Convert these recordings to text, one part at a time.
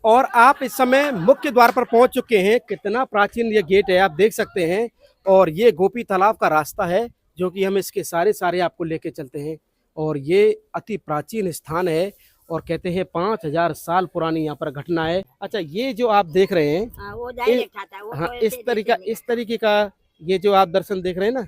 और आप इस समय मुख्य द्वार पर पहुंच चुके हैं। कितना प्राचीन ये गेट है आप देख सकते हैं। और ये गोपी तालाब का रास्ता है जो कि हम इसके सारे सारे आपको लेके चलते हैं। और ये अति प्राचीन स्थान है और कहते हैं 5,000 साल पुरानी यहाँ पर घटना है। अच्छा, ये जो आप देख रहे हैं हाँ, वो इस, डायरेक्ट आता है, वो हाँ तो ऐसे देखेंगे। इस तरीके का ये जो आप दर्शन देख रहे हैं ना,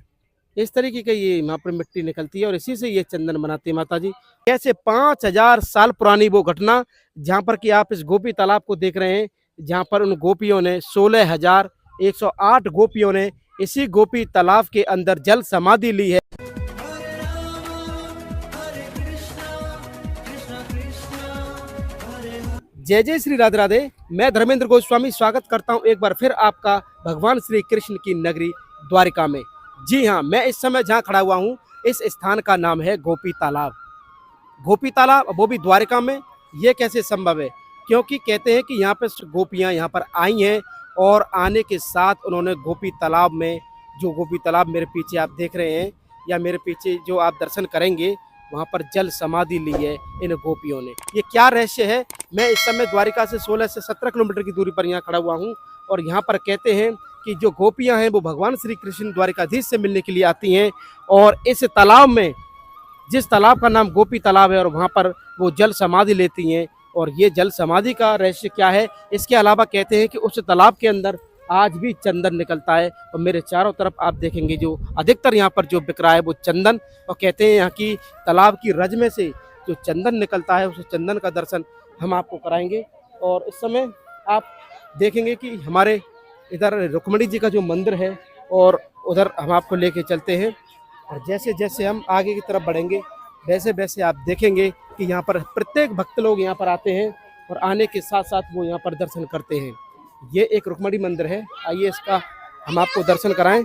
इस तरीके का ये यहाँ पर मिट्टी निकलती है और इसी से ये चंदन बनाती है माता जी। कैसे 5,000 साल पुरानी वो घटना जहाँ पर कि आप इस गोपी तालाब को देख रहे हैं, जहाँ पर उन गोपियों ने 16,108 गोपियों ने इसी गोपी तालाब के अंदर जल समाधि ली है। जय जय श्री राधे राधे। मैं धर्मेंद्र गोस्वामी स्वागत करता हूं एक बार फिर आपका भगवान श्री कृष्ण की नगरी द्वारिका में। जी हाँ, मैं इस समय जहां खड़ा हुआ हूं इस स्थान का नाम है गोपी तालाब। गोपी तालाब वो भी द्वारिका में, ये कैसे संभव है? क्योंकि कहते हैं कि यहाँ पे गोपियाँ यहाँ पर आई हैं और आने के साथ उन्होंने गोपी तालाब में, जो गोपी तालाब मेरे पीछे आप देख रहे हैं या मेरे पीछे जो आप दर्शन करेंगे, वहाँ पर जल समाधि ली है इन गोपियों ने। ये क्या रहस्य है? मैं इस समय द्वारिका से 16 से 17 किलोमीटर की दूरी पर यहाँ खड़ा हुआ हूँ और यहाँ पर कहते हैं कि जो गोपियाँ हैं वो भगवान श्री कृष्ण द्वारिकाधीश से मिलने के लिए आती हैं और इस तालाब में, जिस तालाब का नाम गोपी तालाब है, और वहाँ पर वो जल समाधि लेती हैं। और ये जल समाधि का रहस्य क्या है? इसके अलावा कहते हैं कि उस तालाब के अंदर आज भी चंदन निकलता है और मेरे चारों तरफ आप देखेंगे जो अधिकतर यहाँ पर जो बिक रहा है वो चंदन। और कहते हैं यहाँ की तालाब की रज में से जो चंदन निकलता है, उस चंदन का दर्शन हम आपको कराएंगे। और इस समय आप देखेंगे कि हमारे इधर रुक्मणी जी का जो मंदिर है और उधर हम आपको लेके चलते हैं। और जैसे जैसे हम आगे की तरफ बढ़ेंगे वैसे वैसे आप देखेंगे कि यहाँ पर प्रत्येक भक्त लोग यहाँ पर आते हैं और आने के साथ साथ वो यहाँ पर दर्शन करते हैं। ये एक रुक्मणी मंदिर है, आइए इसका हम आपको दर्शन कराएं।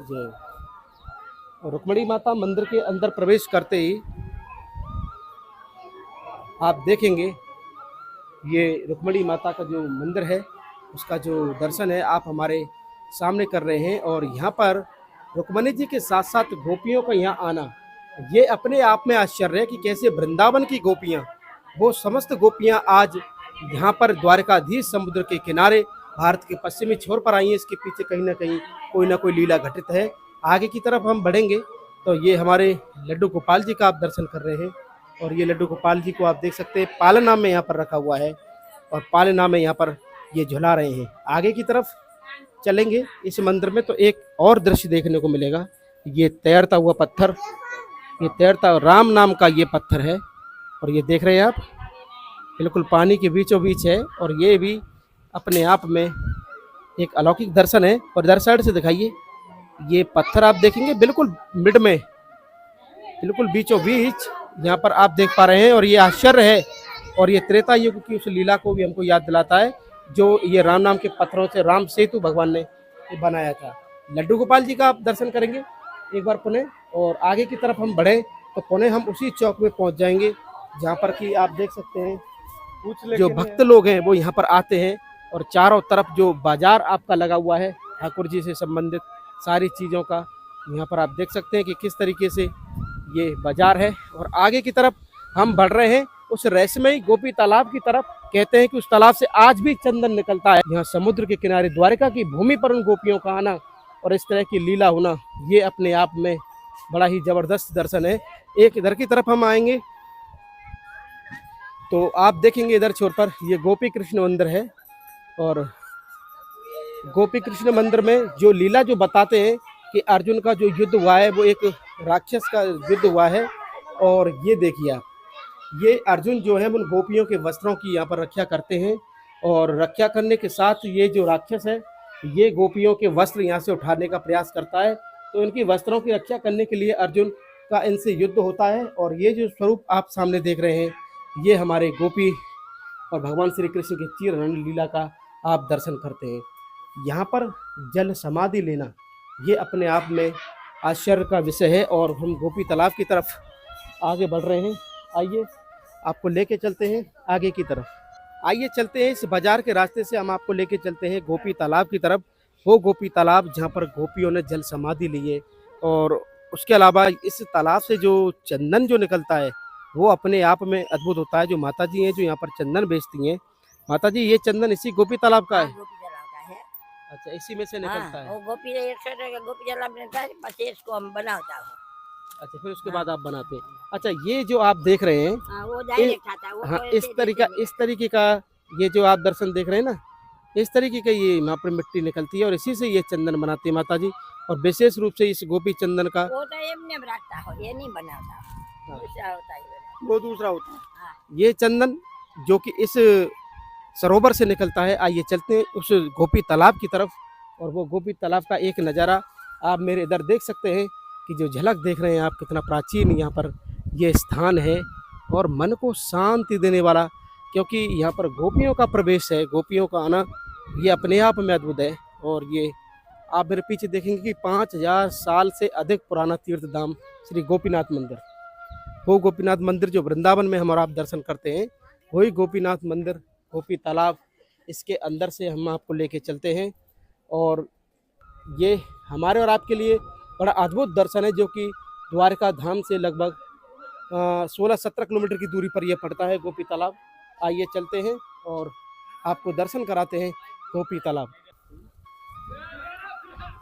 जय। रुक्मणी माता मंदिर के अंदर प्रवेश करते ही आप देखेंगे ये रुक्मणी माता का जो मंदिर है उसका जो दर्शन है आप हमारे सामने कर रहे हैं। और यहाँ पर रुक्मणी जी के साथ साथ गोपियों का यहाँ आना, ये अपने आप में आश्चर्य है कि कैसे वृंदावन की गोपियाँ, वो समस्त गोपियाँ आज यहाँ पर द्वारकाधीश समुद्र के किनारे भारत के पश्चिमी छोर पर आई हैं। इसके पीछे कहीं ना कोई लीला घटित है। आगे की तरफ हम बढ़ेंगे तो ये हमारे लड्डू गोपाल जी का आप दर्शन कर रहे हैं। और ये लड्डू गोपाल जी को आप देख सकते हैं पालना में यहाँ पर रखा हुआ है और पालना में यहाँ पर ये झुला रहे हैं। आगे की तरफ चलेंगे इस मंदिर में तो एक और दृश्य देखने को मिलेगा। ये तैरता हुआ पत्थर, ये तैरता राम नाम का ये पत्थर है और ये देख रहे हैं आप बिल्कुल पानी के बीचों बीच है। और ये भी अपने आप में एक अलौकिक दर्शन है। और इधर साइड से दिखाइए, ये पत्थर आप देखेंगे बिल्कुल मिड में, बिल्कुल बीचों बीच यहाँ पर आप देख पा रहे हैं। और ये आश्चर्य है और ये त्रेता युग की उस लीला को भी हमको याद दिलाता है जो ये राम नाम के पत्थरों से राम सेतु भगवान ने बनाया था। लड्डू गोपाल जी का आप दर्शन करेंगे एक बार पुनः। और आगे की तरफ हम बढ़े तो पुनः हम उसी चौक में पहुंच जाएंगे जहां पर कि आप देख सकते हैं जो भक्त लोग हैं वो यहाँ पर आते हैं। और चारों तरफ जो बाजार आपका लगा हुआ है ठाकुर जी से संबंधित सारी चीज़ों का, यहाँ पर आप देख सकते हैं कि किस तरीके से ये बाजार है। और आगे की तरफ हम बढ़ रहे हैं उस रहस्यमयी गोपी तालाब की तरफ। कहते हैं कि उस तालाब से आज भी चंदन निकलता है। यहाँ समुद्र के किनारे द्वारिका की भूमि पर उन गोपियों का आना और इस तरह की लीला होना, ये अपने आप में बड़ा ही जबरदस्त दर्शन है। एक इधर की तरफ हम आएंगे तो आप देखेंगे इधर छोर पर ये गोपी कृष्ण मंदिर है। और गोपी कृष्ण मंदिर में जो लीला जो बताते हैं कि अर्जुन का जो युद्ध हुआ है वो एक राक्षस का युद्ध हुआ है। और ये देखिए आप, ये अर्जुन जो है उन गोपियों के वस्त्रों की यहाँ पर रक्षा करते हैं। और रक्षा करने के साथ ये जो राक्षस है ये गोपियों के वस्त्र यहाँ से उठाने का प्रयास करता है। तो इनकी वस्त्रों की रक्षा करने के लिए अर्जुन का इनसे युद्ध होता है। और ये जो स्वरूप आप सामने देख रहे हैं ये हमारे गोपी और भगवान श्री कृष्ण की चिर लीला का आप दर्शन करते हैं। यहाँ पर जल समाधि लेना ये अपने आप में आश्चर्य का विषय है। और हम गोपी तालाब की तरफ आगे बढ़ रहे हैं। आइए आपको लेके चलते हैं आगे की तरफ। आइए चलते हैं इस बाजार के रास्ते से, हम आपको लेके चलते हैं गोपी तालाब की तरफ। वो गोपी तालाब जहाँ पर गोपियों ने जल समाधि ली है। और उसके अलावा इस तालाब से जो चंदन जो निकलता है वो अपने आप में अद्भुत होता है। जो माता जी हैं जो यहाँ पर चंदन बेचती हैं, माता जी ये चंदन इसी गोपी तालाब का हाँ, है? गोपी तालाब का है। अच्छा, इसी में से निकलता हाँ, है। वो गोपी 100 का गोपी तालाब बनता है, પછી इसको हम बनाता है। अच्छा, फिर उसके हाँ, बाद आप बनाते हैं। हाँ, अच्छा, ये जो आप देख रहे हैं, हाँ, वो इ डायरेक्ट आता है, वो हाँ, तो ऐसे जैसे नहीं इस आता। तरीके का ये जो आप दर्शन देख रहे हैं ना, इस तरीके का ये यहाँ पर मिट्टी निकलती है और इसी से ये चंदन बनाती है माता जी। और विशेष रूप से इस गोपी चंदन का वो तो एमने रखता हो, ये नहीं बनाता। हाँ, दूसरा होता है ये बनाता। वो दूसरा होता है। हाँ, ये चंदन जो कि इस सरोवर से निकलता है। आइए चलते हैं उस गोपी तालाब की तरफ, और वो गोपी तालाब का एक नज़ारा आप मेरे इधर देख सकते हैं कि जो झलक देख रहे हैं आप, कितना प्राचीन यहाँ पर ये स्थान है और मन को शांति देने वाला, क्योंकि यहाँ पर गोपियों का प्रवेश है, गोपियों का आना ये अपने आप में अद्भुत है। और ये आप मेरे पीछे देखेंगे कि 5000 साल से अधिक पुराना तीर्थ धाम श्री गोपीनाथ मंदिर, वो गोपीनाथ मंदिर जो वृंदावन में हम और आप दर्शन करते हैं, वही गोपीनाथ मंदिर, गोपी तालाब, इसके अंदर से हम आपको लेके चलते हैं। और ये हमारे और आपके लिए बड़ा अद्भुत दर्शन है, जो कि द्वारका धाम से लगभग 16-17 किलोमीटर की दूरी पर यह पड़ता है गोपी तालाब। आइए चलते हैं और आपको दर्शन कराते हैं गोपी तालाब।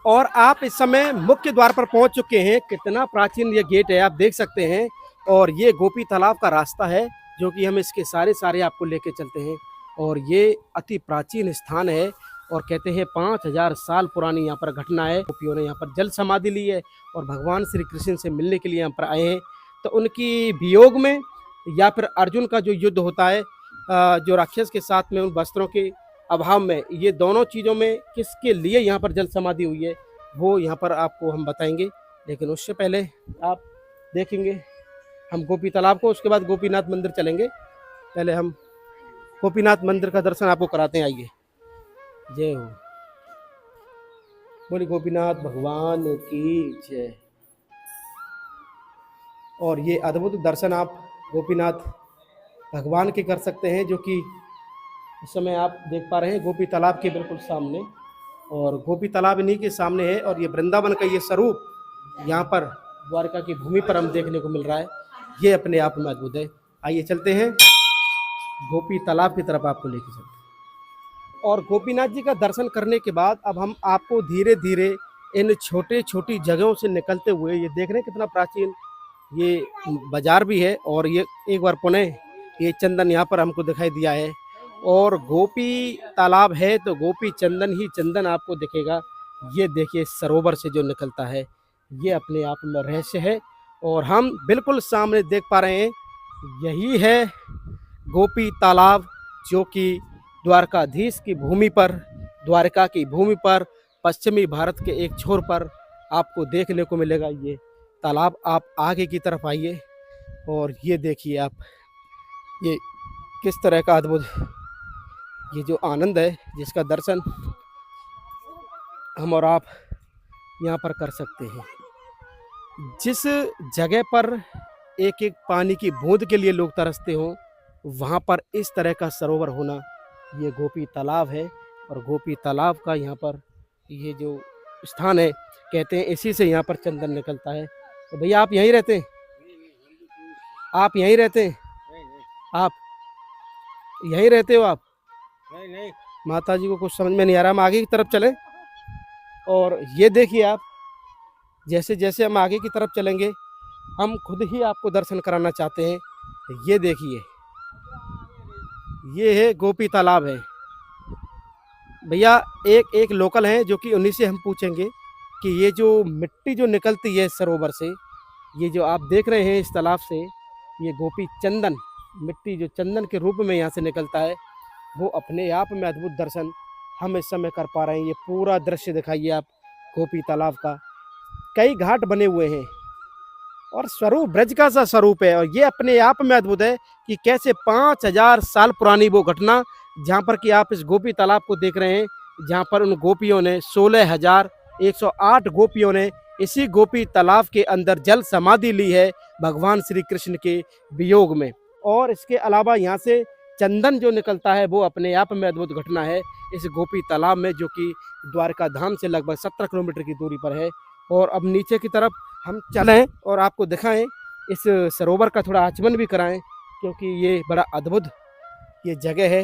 और आप इस समय मुख्य द्वार पर पहुंच चुके हैं। कितना प्राचीन ये गेट है आप देख सकते हैं, और ये गोपी तालाब का रास्ता है जो कि हम इसके सारे आपको लेके चलते हैं। और ये अति प्राचीन स्थान है और कहते हैं 5000 साल पुरानी यहाँ पर घटना है। गोपियों ने यहाँ पर जल समाधि ली है और भगवान श्री कृष्ण से मिलने के लिए यहाँ पर आए हैं। तो उनकी वियोग में या फिर अर्जुन का जो युद्ध होता है जो राक्षस के साथ में, उन वस्त्रों के अभाव में, ये दोनों चीज़ों में किसके लिए यहाँ पर जल समाधि हुई है वो यहाँ पर आपको हम बताएंगे। लेकिन उससे पहले आप देखेंगे हम गोपी तालाब को, उसके बाद गोपीनाथ मंदिर चलेंगे। पहले हम गोपीनाथ मंदिर का दर्शन आपको कराते हैं। आइए, जय हो, बोले गोपीनाथ भगवान की जय। और ये अद्भुत दर्शन आप गोपीनाथ भगवान के कर सकते हैं, जो कि इस समय आप देख पा रहे हैं गोपी तालाब के बिल्कुल सामने। और गोपी तालाब इन्हीं के सामने है और ये वृंदावन का ये स्वरूप यहाँ पर द्वारका की भूमि पर हम देखने को मिल रहा है। ये अपने आप में अद्भुत है। आइए चलते हैं गोपी तालाब की तरफ, आपको लेके चलते हैं। और गोपीनाथ जी का दर्शन करने के बाद अब हम आपको धीरे धीरे इन छोटी जगहों से निकलते हुए, ये देख रहे हैं कितना प्राचीन ये बाजार भी है। और ये एक बार पुनः ये चंदन यहाँ पर हमको दिखाई दिया है। और गोपी तालाब है तो गोपी चंदन ही चंदन आपको दिखेगा। ये देखिए सरोवर से जो निकलता है, ये अपने आप में रहस्य है। और हम बिल्कुल सामने देख पा रहे हैं, यही है गोपी तालाब, जो कि द्वारकाधीश की भूमि पर, द्वारका की भूमि पर, पश्चिमी भारत के एक छोर पर आपको देखने को मिलेगा ये तालाब। आप आगे की तरफ आइए और ये देखिए आप, ये किस तरह का अद्भुत ये जो आनंद है, जिसका दर्शन हम और आप यहाँ पर कर सकते हैं। जिस जगह पर एक एक पानी की बूंद के लिए लोग तरसते हों, वहाँ पर इस तरह का सरोवर होना, ये गोपी तालाब है। और गोपी तालाब का यहाँ पर ये जो स्थान है, कहते हैं इसी से यहाँ पर चंदन निकलता है। तो भैया आप यहीं रहते हैं? आप यहीं रहते हैं? आप यहीं रहते हो? आप नहीं माता जी को कुछ समझ में नहीं आ रहा, हम आगे की तरफ चलें। और ये देखिए आप, जैसे जैसे हम आगे की तरफ चलेंगे, हम खुद ही आपको दर्शन कराना चाहते हैं। ये देखिए, ये है गोपी तालाब है। भैया एक एक लोकल हैं जो कि उन्हीं से हम पूछेंगे कि ये जो मिट्टी जो निकलती है सरोवर से, ये जो आप देख रहे हैं इस तालाब से, ये गोपी चंदन मिट्टी जो चंदन के रूप में यहाँ से निकलता है, वो अपने आप में अद्भुत दर्शन हम इस समय कर पा रहे हैं। ये पूरा दृश्य दिखाइए आप गोपी तालाब का। कई घाट बने हुए हैं और स्वरूप ब्रज का सा स्वरूप है। और ये अपने आप में अद्भुत है कि कैसे 5000 साल पुरानी वो घटना, जहाँ पर कि आप इस गोपी तालाब को देख रहे हैं, जहाँ पर उन गोपियों ने 16,108 गोपियों ने इसी गोपी तालाब के अंदर जल समाधि ली है भगवान श्री कृष्ण के वियोग में। और इसके अलावा यहाँ से चंदन जो निकलता है, वो अपने आप में अद्भुत घटना है इस गोपी तालाब में, जो कि द्वारका धाम से लगभग 17 किलोमीटर की दूरी पर है। और अब नीचे की तरफ हम चलें और आपको दिखाएं इस सरोवर का थोड़ा आचमन भी कराएं, क्योंकि ये बड़ा अद्भुत ये जगह है।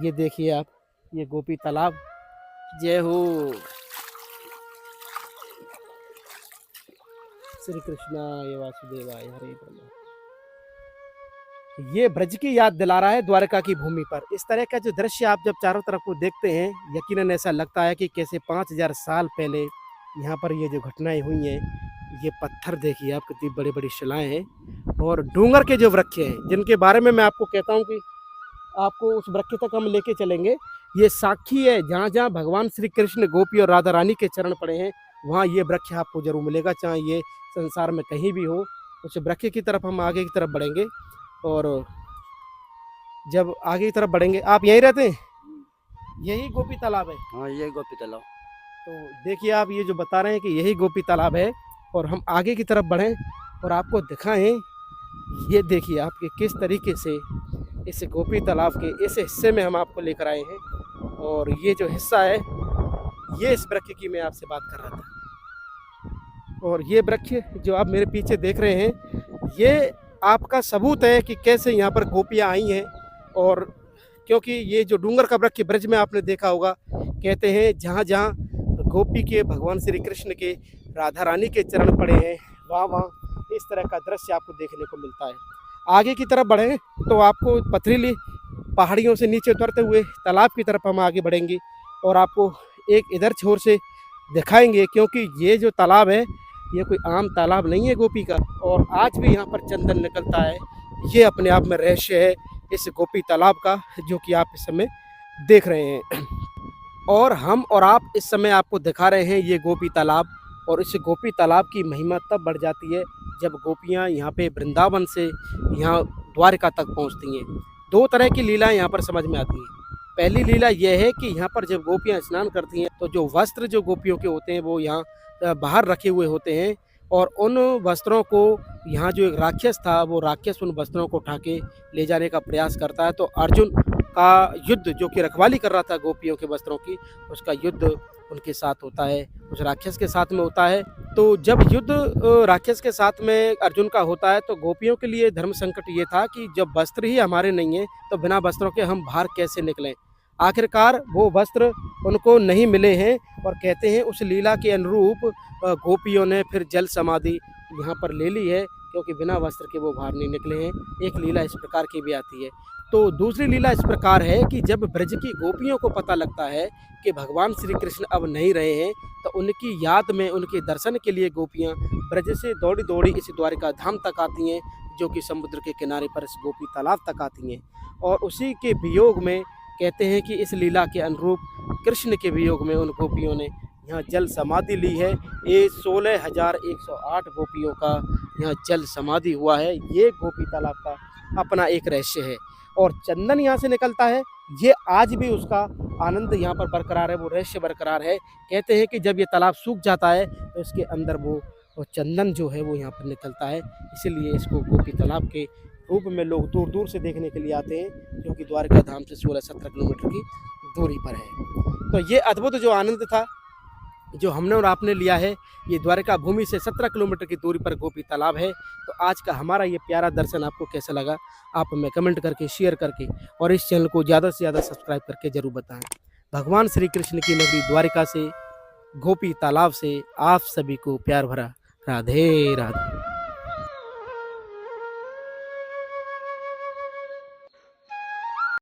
ये देखिए आप, ये गोपी तालाब। जय हो श्री कृष्णाय वासुदेवाय हरे ब्रह्मा। ये ब्रज की याद दिला रहा है द्वारका की भूमि पर। इस तरह का जो दृश्य आप जब चारों तरफ को देखते हैं, यकीनन ऐसा लगता है कि कैसे 5000 साल पहले यहाँ पर ये जो घटनाएं हुई हैं। ये पत्थर देखिए आप, कितनी बड़ी बड़ी शिलाएं हैं और डूंगर के जो वृक्ष हैं, जिनके बारे में मैं आपको कहता हूँ कि आपको उस वृक्ष तक हम लेके चलेंगे। ये साक्षी है, जहाँ जहाँ भगवान श्री कृष्ण, गोपी और राधा रानी के चरण पड़े हैं, वहाँ ये वृक्ष आपको जरूर मिलेगा, चाहे ये संसार में कहीं भी हो। उस वृक्ष की तरफ हम आगे की तरफ बढ़ेंगे और जब आगे की तरफ बढ़ेंगे, आप यहीं रहते हैं? यही गोपी तालाब है? हाँ, ये गोपी तालाब। तो देखिए आप, ये जो बता रहे हैं कि यही गोपी तालाब है और हम आगे की तरफ बढ़ें और आपको दिखाएं। ये देखिए आप कि किस तरीके से इस गोपी तालाब के इस हिस्से में हम आपको लेकर आए हैं। और ये जो हिस्सा है, ये इस वृक्ष की मैं आपसे बात कर रहा था। और ये वृक्ष जो आप मेरे पीछे देख रहे हैं, ये आपका सबूत है कि कैसे यहाँ पर गोपियाँ आई हैं। और क्योंकि ये जो डूंगर का वृक्ष ब्रज में आपने देखा होगा, कहते हैं जहाँ जहाँ गोपी के, भगवान श्री कृष्ण के, राधा रानी के चरण पड़े हैं, वहाँ वहाँ इस तरह का दृश्य आपको देखने को मिलता है। आगे की तरफ बढ़ें तो आपको पथरीली पहाड़ियों से नीचे उतरते हुए तालाब की तरफ हम आगे बढ़ेंगे और आपको एक इधर छोर से दिखाएंगे, क्योंकि ये जो तालाब है, ये कोई आम तालाब नहीं है गोपी का। और आज भी यहाँ पर चंदन निकलता है। ये अपने आप में रहस्य है इस गोपी तालाब का, जो कि आप इस समय देख रहे हैं। और हम और आप इस समय आपको दिखा रहे हैं ये गोपी तालाब। और इस गोपी तालाब की महिमा तब बढ़ जाती है जब गोपियाँ यहाँ पे वृंदावन से यहाँ द्वारका तक पहुँचती हैं। दो तरह की लीलाएं यहाँ पर समझ में आती हैं। पहली लीला यह है कि यहाँ पर जब गोपियाँ स्नान करती हैं, तो जो वस्त्र जो गोपियों के होते हैं वो यहाँ बाहर रखे हुए होते हैं और उन वस्त्रों को यहाँ जो एक राक्षस था, वो राक्षस उन वस्त्रों को उठा के ले जाने का प्रयास करता है। तो अर्जुन का युद्ध, जो कि रखवाली कर रहा था गोपियों के वस्त्रों की, उसका युद्ध उनके साथ होता है, उस राक्षस के साथ में होता है। तो जब युद्ध राक्षस के साथ में अर्जुन का होता है, तो गोपियों के लिए धर्म संकट ये था कि जब वस्त्र ही हमारे नहीं है, तो बिना वस्त्रों के हम बाहर कैसे निकलें। आखिरकार वो वस्त्र उनको नहीं मिले हैं और कहते हैं उस लीला के अनुरूप गोपियों ने फिर जल समाधि यहाँ पर ले ली है, क्योंकि बिना वस्त्र के वो बाहर नहीं निकले हैं। एक लीला इस प्रकार की भी आती है। तो दूसरी लीला इस प्रकार है कि जब ब्रज की गोपियों को पता लगता है कि भगवान श्री कृष्ण अब नहीं रहे हैं, तो उनकी याद में, उनके दर्शन के लिए गोपियाँ ब्रज से दौड़ी दौड़ी इस द्वारिका धाम तक आती हैं, जो कि समुद्र के किनारे पर इस गोपी तालाब तक आती हैं। और उसी के वियोग में कहते हैं कि इस लीला के अनुरूप कृष्ण के वियोग में उन गोपियों ने यहाँ जल समाधि ली है। ये 16,108 गोपियों का यहाँ जल समाधि हुआ है। ये गोपी तालाब का अपना एक रहस्य है। और चंदन यहाँ से निकलता है, ये आज भी उसका आनंद यहाँ पर बरकरार है, वो रहस्य बरकरार है। कहते हैं कि जब ये तालाब सूख जाता है, तो इसके अंदर वो चंदन जो है वो यहाँ पर निकलता है। इसीलिए इसको गोपी तालाब के रूप में लोग दूर दूर से देखने के लिए आते हैं, क्योंकि द्वारका धाम से 16-17 किलोमीटर की दूरी पर है। तो ये अद्भुत जो आनंद था, जो हमने और आपने लिया है, ये द्वारका भूमि से 17 किलोमीटर की दूरी पर गोपी तालाब है। तो आज का हमारा ये प्यारा दर्शन आपको कैसा लगा, आप हमें कमेंट करके, शेयर करके और इस चैनल को ज़्यादा से ज़्यादा सब्सक्राइब करके ज़रूर बताएं। भगवान श्री कृष्ण की नगरी द्वारिका से, गोपी तालाब से आप सभी को प्यार भरा राधे राधे।